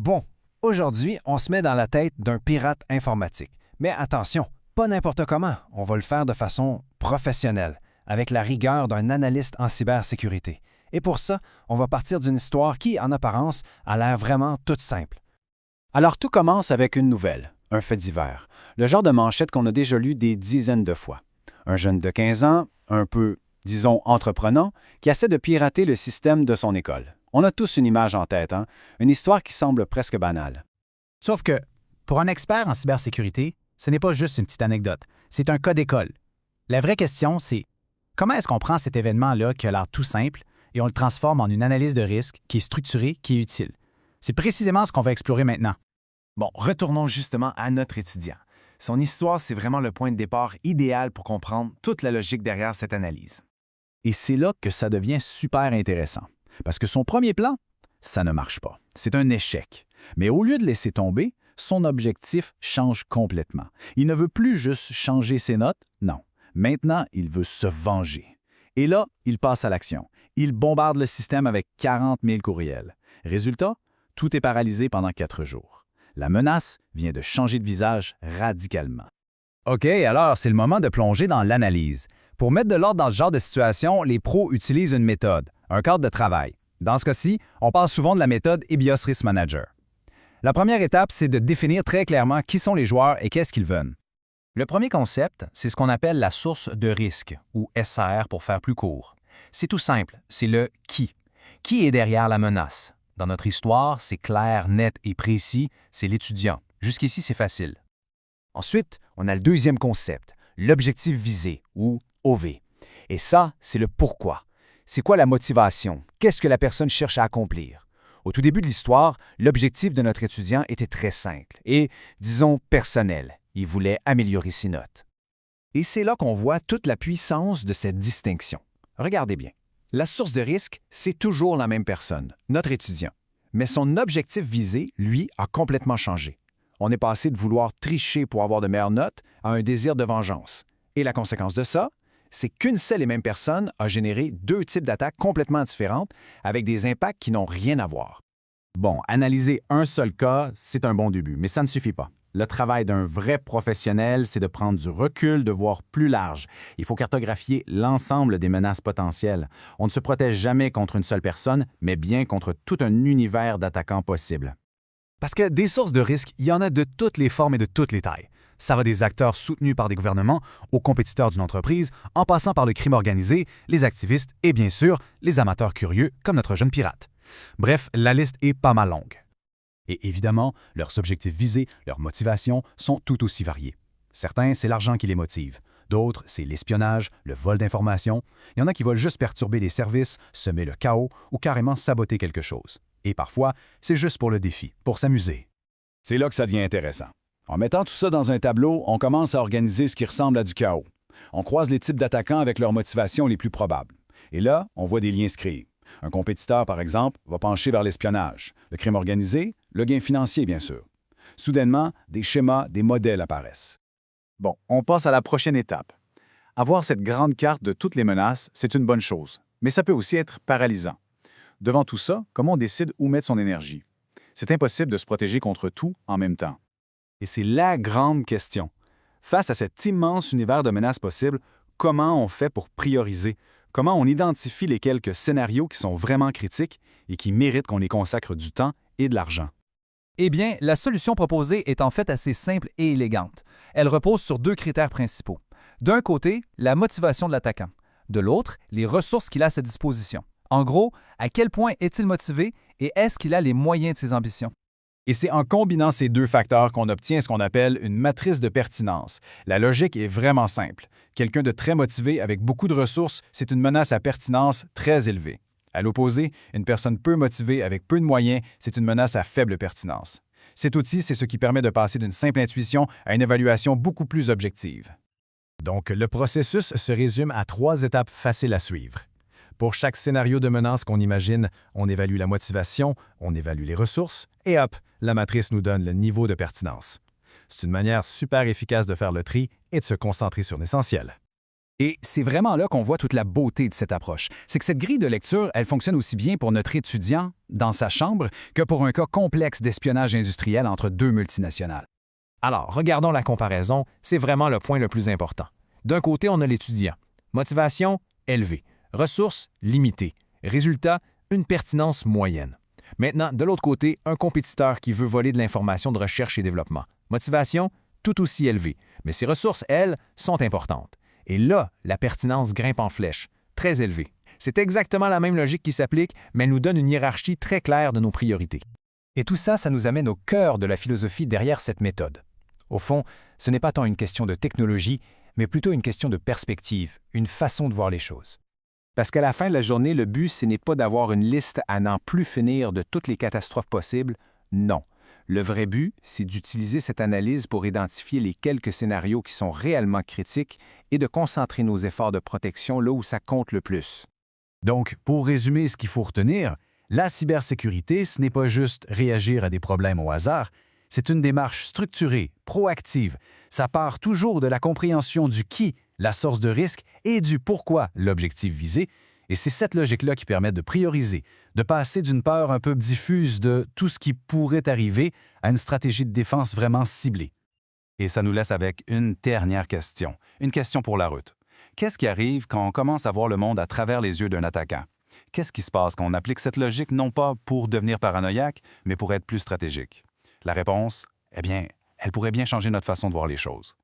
Bon, aujourd'hui, on se met dans la tête d'un pirate informatique. Mais attention, pas n'importe comment, on va le faire de façon professionnelle, avec la rigueur d'un analyste en cybersécurité. Et pour ça, on va partir d'une histoire qui, en apparence, a l'air vraiment toute simple. Alors tout commence avec une nouvelle, un fait divers, le genre de manchette qu'on a déjà lu des dizaines de fois. Un jeune de 15 ans, un peu, disons, entreprenant, qui essaie de pirater le système de son école. On a tous une image en tête, hein? Une histoire qui semble presque banale. Sauf que, pour un expert en cybersécurité, ce n'est pas juste une petite anecdote, c'est un cas d'école. La vraie question, c'est comment est-ce qu'on prend cet événement-là qui a l'air tout simple et on le transforme en une analyse de risque qui est structurée, qui est utile? C'est précisément ce qu'on va explorer maintenant. Bon, retournons justement à notre étudiant. Son histoire, c'est vraiment le point de départ idéal pour comprendre toute la logique derrière cette analyse. Et c'est là que ça devient super intéressant. Parce que son premier plan, ça ne marche pas. C'est un échec. Mais au lieu de laisser tomber, son objectif change complètement. Il ne veut plus juste changer ses notes, non. Maintenant, il veut se venger. Et là, il passe à l'action. Il bombarde le système avec 40 000 courriels. Résultat, tout est paralysé pendant 4 jours. La menace vient de changer de visage radicalement. OK, alors c'est le moment de plonger dans l'analyse. Pour mettre de l'ordre dans ce genre de situation, les pros utilisent une méthode, un cadre de travail. Dans ce cas-ci, on parle souvent de la méthode EBIOS Risk Manager. La première étape, c'est de définir très clairement qui sont les joueurs et qu'est-ce qu'ils veulent. Le premier concept, c'est ce qu'on appelle la source de risque, ou SR pour faire plus court. C'est tout simple, c'est le qui. Qui est derrière la menace? Dans notre histoire, c'est clair, net et précis, c'est l'étudiant. Jusqu'ici, c'est facile. Ensuite, on a le deuxième concept, l'objectif visé, ou OV. Et ça, c'est le pourquoi. C'est quoi la motivation? Qu'est-ce que la personne cherche à accomplir? Au tout début de l'histoire, l'objectif de notre étudiant était très simple et, disons, personnel. Il voulait améliorer ses notes. Et c'est là qu'on voit toute la puissance de cette distinction. Regardez bien. La source de risque, c'est toujours la même personne, notre étudiant. Mais son objectif visé, lui, a complètement changé. On est passé de vouloir tricher pour avoir de meilleures notes à un désir de vengeance. Et la conséquence de ça, c'est qu'une seule et même personne a généré 2 types d'attaques complètement différentes avec des impacts qui n'ont rien à voir. Bon, analyser un seul cas, c'est un bon début, mais ça ne suffit pas. Le travail d'un vrai professionnel, c'est de prendre du recul, de voir plus large. Il faut cartographier l'ensemble des menaces potentielles. On ne se protège jamais contre une seule personne, mais bien contre tout un univers d'attaquants possibles. Parce que des sources de risque, il y en a de toutes les formes et de toutes les tailles. Ça va des acteurs soutenus par des gouvernements aux compétiteurs d'une entreprise, en passant par le crime organisé, les activistes et bien sûr, les amateurs curieux comme notre jeune pirate. Bref, la liste est pas mal longue. Et évidemment, leurs objectifs visés, leurs motivations sont tout aussi variés. Certains, c'est l'argent qui les motive. D'autres, c'est l'espionnage, le vol d'informations. Il y en a qui veulent juste perturber les services, semer le chaos ou carrément saboter quelque chose. Et parfois, c'est juste pour le défi, pour s'amuser. C'est là que ça devient intéressant. En mettant tout ça dans un tableau, on commence à organiser ce qui ressemble à du chaos. On croise les types d'attaquants avec leurs motivations les plus probables. Et là, on voit des liens se créer. Un compétiteur, par exemple, va pencher vers l'espionnage. Le crime organisé, le gain financier, bien sûr. Soudainement, des schémas, des modèles apparaissent. Bon, on passe à la prochaine étape. Avoir cette grande carte de toutes les menaces, c'est une bonne chose, mais ça peut aussi être paralysant. Devant tout ça, comment on décide où mettre son énergie? C'est impossible de se protéger contre tout en même temps. Et c'est la grande question. Face à cet immense univers de menaces possibles, comment on fait pour prioriser? Comment on identifie les quelques scénarios qui sont vraiment critiques et qui méritent qu'on y consacre du temps et de l'argent? Eh bien, la solution proposée est en fait assez simple et élégante. Elle repose sur 2 critères principaux. D'un côté, la motivation de l'attaquant. De l'autre, les ressources qu'il a à sa disposition. En gros, à quel point est-il motivé et est-ce qu'il a les moyens de ses ambitions? Et c'est en combinant ces 2 facteurs qu'on obtient ce qu'on appelle une matrice de pertinence. La logique est vraiment simple. Quelqu'un de très motivé avec beaucoup de ressources, c'est une menace à pertinence très élevée. À l'opposé, une personne peu motivée avec peu de moyens, c'est une menace à faible pertinence. Cet outil, c'est ce qui permet de passer d'une simple intuition à une évaluation beaucoup plus objective. Donc, le processus se résume à 3 étapes faciles à suivre. Pour chaque scénario de menace qu'on imagine, on évalue la motivation, on évalue les ressources, et hop, la matrice nous donne le niveau de pertinence. C'est une manière super efficace de faire le tri et de se concentrer sur l'essentiel. Et c'est vraiment là qu'on voit toute la beauté de cette approche. C'est que cette grille de lecture, elle fonctionne aussi bien pour notre étudiant dans sa chambre que pour un cas complexe d'espionnage industriel entre deux multinationales. Alors, regardons la comparaison, c'est vraiment le point le plus important. D'un côté, on a l'étudiant. Motivation élevée. Ressources limitées. Résultat, une pertinence moyenne. Maintenant, de l'autre côté, un compétiteur qui veut voler de l'information de recherche et développement. Motivation tout aussi élevée, mais ses ressources, elles, sont importantes. Et là, la pertinence grimpe en flèche, très élevée. C'est exactement la même logique qui s'applique, mais elle nous donne une hiérarchie très claire de nos priorités. Et tout ça, ça nous amène au cœur de la philosophie derrière cette méthode. Au fond, ce n'est pas tant une question de technologie, mais plutôt une question de perspective, une façon de voir les choses. Parce qu'à la fin de la journée, le but, ce n'est pas d'avoir une liste à n'en plus finir de toutes les catastrophes possibles. Non. Le vrai but, c'est d'utiliser cette analyse pour identifier les quelques scénarios qui sont réellement critiques et de concentrer nos efforts de protection là où ça compte le plus. Donc, pour résumer ce qu'il faut retenir, la cybersécurité, ce n'est pas juste réagir à des problèmes au hasard, c'est une démarche structurée, proactive. Ça part toujours de la compréhension du qui, la source de risque, et du pourquoi, l'objectif visé. Et c'est cette logique-là qui permet de prioriser, de passer d'une peur un peu diffuse de tout ce qui pourrait arriver à une stratégie de défense vraiment ciblée. Et ça nous laisse avec une dernière question, une question pour la route. Qu'est-ce qui arrive quand on commence à voir le monde à travers les yeux d'un attaquant? Qu'est-ce qui se passe quand on applique cette logique non pas pour devenir paranoïaque, mais pour être plus stratégique? La réponse, eh bien, elle pourrait bien changer notre façon de voir les choses.